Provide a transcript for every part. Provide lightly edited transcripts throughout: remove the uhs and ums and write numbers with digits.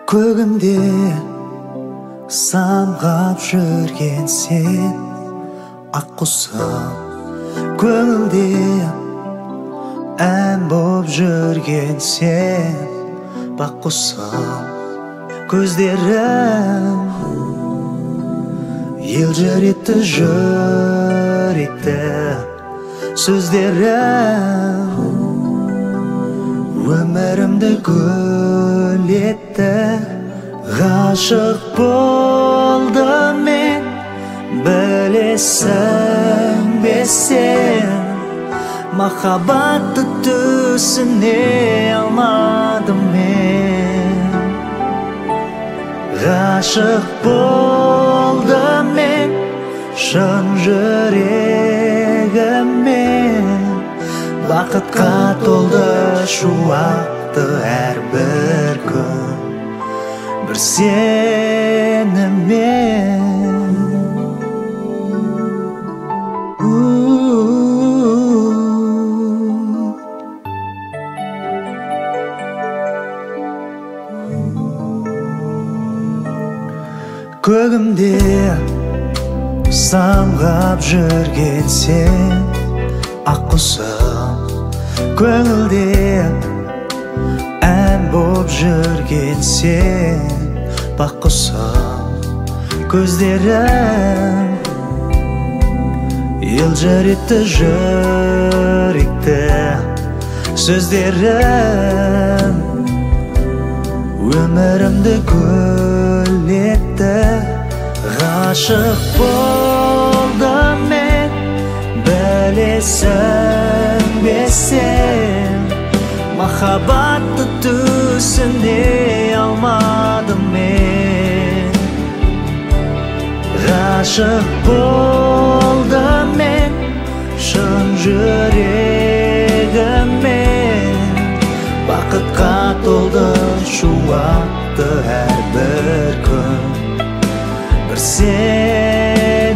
Көгімде самғап жүрген сен, ақ құсым. Көңілде ән боп жүрген сен, бақ құсым. Көздерің елжіретті жүректі, сөздерің өмірімді гүл етті. Ғашық болдым мен, білесің бе сен? Махаббатты түсіне алмадым мен. Ғашық болдым мен, шын жүрегіммен. Бақытқа толды шуақты әрбір күн, бір сенімен. Көгімде самғап жүрген сен, ақ құсым. Көңілде ән боп жүрген сен, бақ құсым. Көздерің елжіретті жүректі, сөздерің өмірімді гүл етті. Ғашық болдым мен, білесің бе сен? Махаббатты түсіне алмадым мен. Ғашық болдым мен, шын жүрегіммен. Бақытқа толды шуақты әрбір күн, бір сенімен.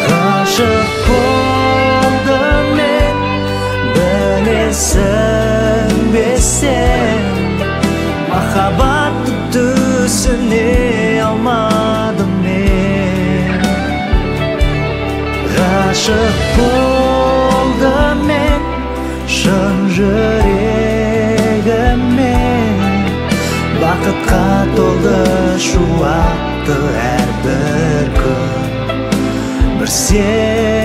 Ғашық болдым мен, білесің бе сен? Махаббатты түсіне алмадым мен. Ғашық болдым мен, шын жүрегіммен. Бақытқа толды шуақты әрбір күн, бір сен.